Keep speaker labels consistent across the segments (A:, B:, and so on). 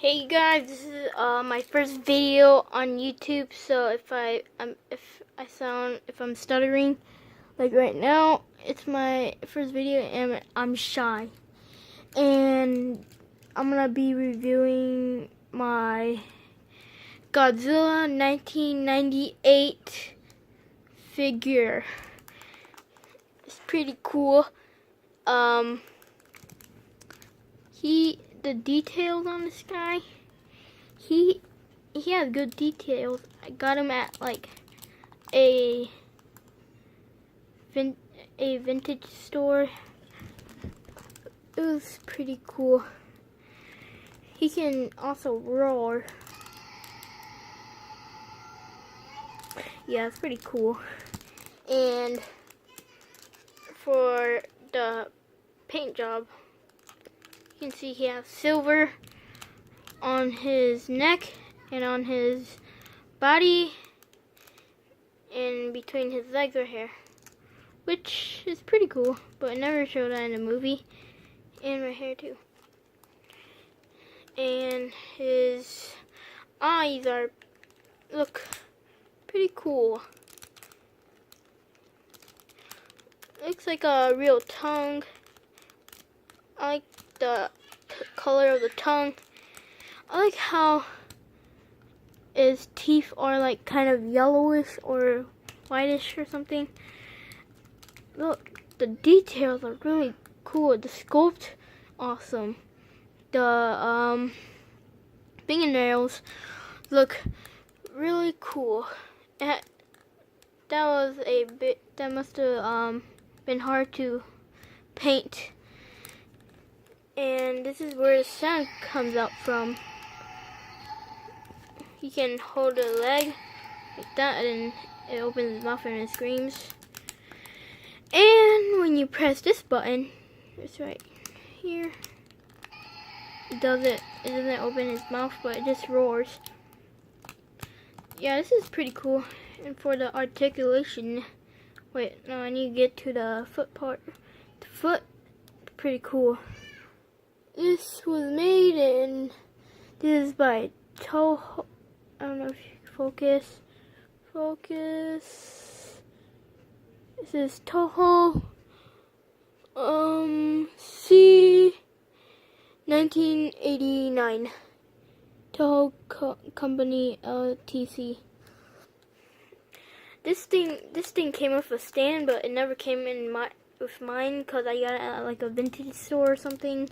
A: Hey guys, this is my first video on YouTube. So if I'm stuttering like right now, it's my first video and I'm shy. And I'm gonna be reviewing my Godzilla 1998 figure. It's pretty cool. The details on this guy, he has good details. I got him at like a vintage store. It was pretty cool. He can also roar. Yeah, it's pretty cool. And for the paint job, you can see he has silver on his neck and on his body and between his legs right here, which is pretty cool, but I never showed that in the movie. And right here too. And his eyes look pretty cool. Looks like a real tongue. I like the color of the tongue. I like how his teeth are like kind of yellowish or whitish or something. Look, the details are really cool. The sculpt, awesome. The fingernails look really cool. That must have been hard to paint. And this is where the sound comes out from. He can hold a leg like that and it opens his mouth and it screams. And when you press this button, it's right here, it doesn't open his mouth, but it just roars. Yeah, this is pretty cool. And for the articulation, wait, no, I need to get to the foot part. The foot, pretty cool. This was made in, this is by Toho, I don't know if you can focus. This is Toho, C 1989. Toho Company LTC. This thing came with a stand, but it never came in with mine because I got it at like a vintage store or something.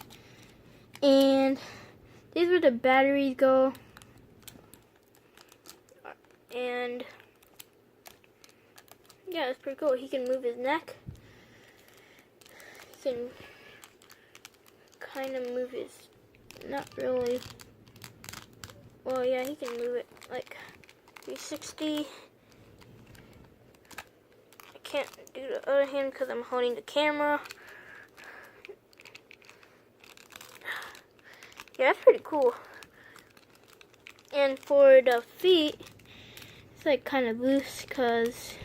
A: And these where the batteries go. And yeah, it's pretty cool. He can move his neck. He can kind of move his, not really. Well, yeah, he can move it like 360. I can't do the other hand because I'm holding the camera. Yeah, that's pretty cool. And for the feet, it's like kind of loose because,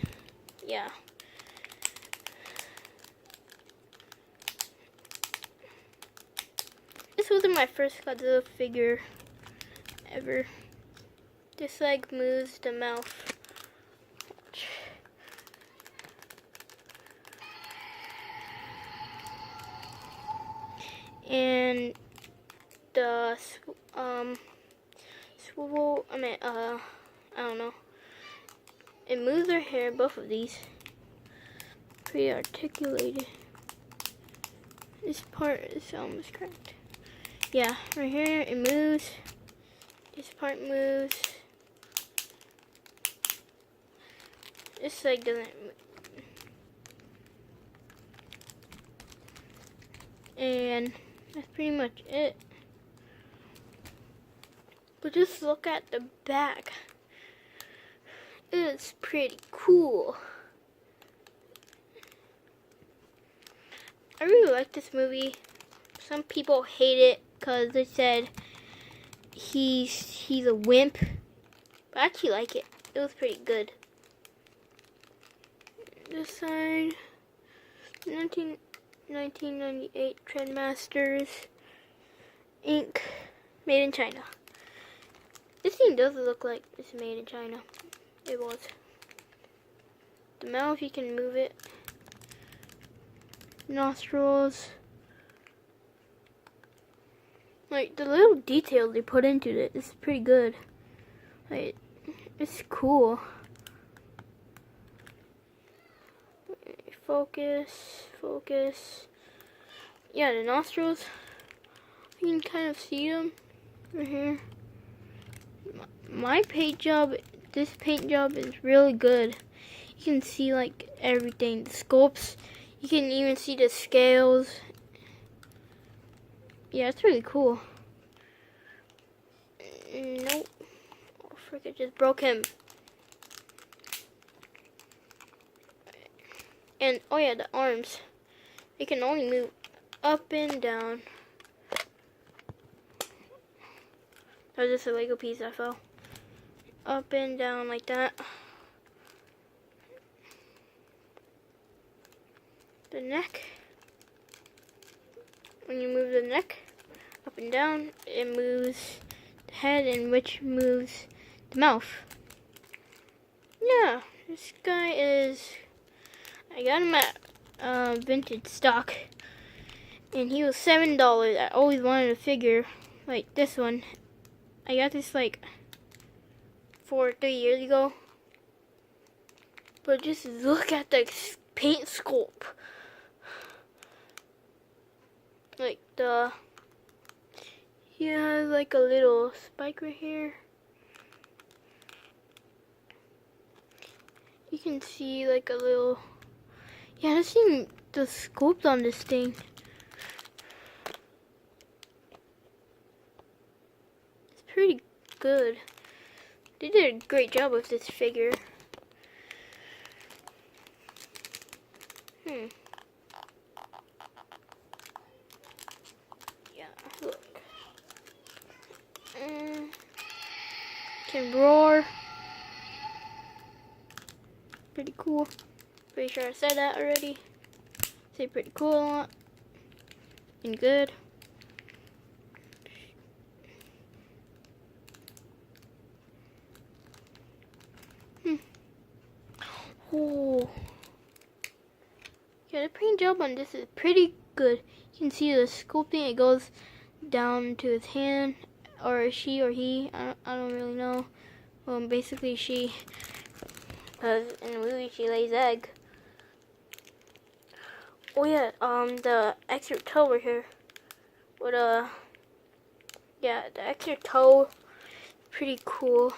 A: yeah. This wasn't my first Godzilla figure ever. This leg moves the mouth. And the swivel, I don't know. It moves their hair, both of these. Pretty articulated. This part is almost cracked. Yeah, right here it moves. This part moves. This leg doesn't move. And that's pretty much it. But just look at the back. It's pretty cool. I really like this movie. Some people hate it because they said he's a wimp. But I actually like it. It was pretty good. This side, 1998 Trendmasters ink. Made in China. This thing does look like it's made in China. It was. The mouth, you can move it. Nostrils. Like, the little details they put into it is pretty good. Like, it's cool. Focus, focus. Yeah, the nostrils. You can kind of see them right here. My paint job, this paint job is really good. You can see like everything, the sculpts. You can even see the scales. Yeah, it's really cool. Nope. Oh, frick, I just broke him. And, oh yeah, the arms. They can only move up and down. That was just a Lego piece that fell. Up and down like that. The neck. When you move the neck up and down, it moves the head, and which moves the mouth. Yeah, this guy is... I got him at vintage stock, and he was $7. I always wanted a figure like this one. I got this like 3 years ago. But just look at the paint sculpt. Like he has like a little spike right here. You can see like a little, yeah, I've seen the sculpt on this thing. It's pretty good. They did a great job with this figure. Yeah, look. Can roar. Pretty cool. Pretty sure I said that already. Say pretty cool a lot. And good. Oh. Yeah, the paint job on this is pretty good. You can see the sculpting. It goes down to his hand, or she or he. I don't really know. Basically she, because in the movie she lays egg. Oh yeah, the extra toe right here. With yeah, the extra toe, pretty cool.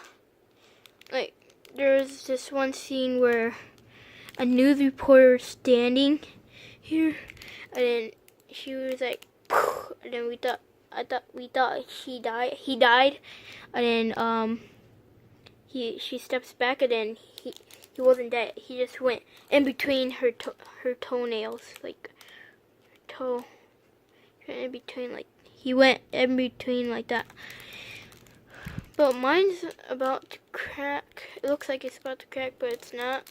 A: Like, there's this one scene where a news reporter standing here, and then she was like, and then we thought he died, and then she steps back, and then he wasn't dead. He just went in between her toenails, like toe, in between, like he went in between like that. But mine's about to crack. It looks like it's about to crack, but it's not.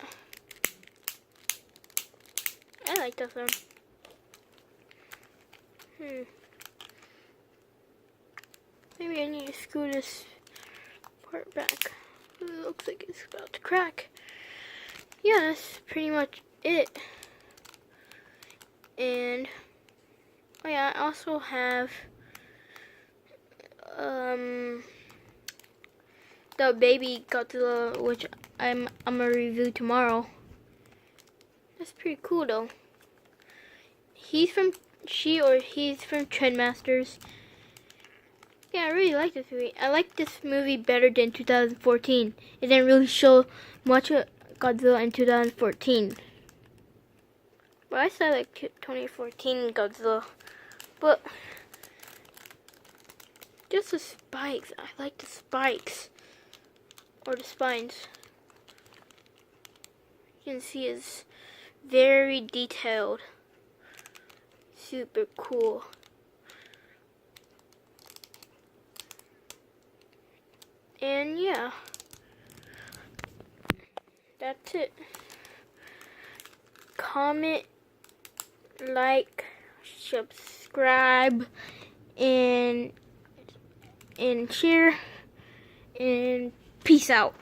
A: I like this one. Maybe I need to screw this part back. It looks like it's about to crack. Yeah, that's pretty much it. And oh yeah, I also have the baby Godzilla, which I'm gonna review tomorrow. That's pretty cool though. He's from Trendmasters. Yeah, I really like this movie. I like this movie better than 2014. It didn't really show much of Godzilla in 2014. But I still like 2014 Godzilla. But just the spikes. I like the spikes. Or the spines. You can see it's very detailed. Super cool. And yeah, that's it. Comment, like, subscribe, and and share, and peace out.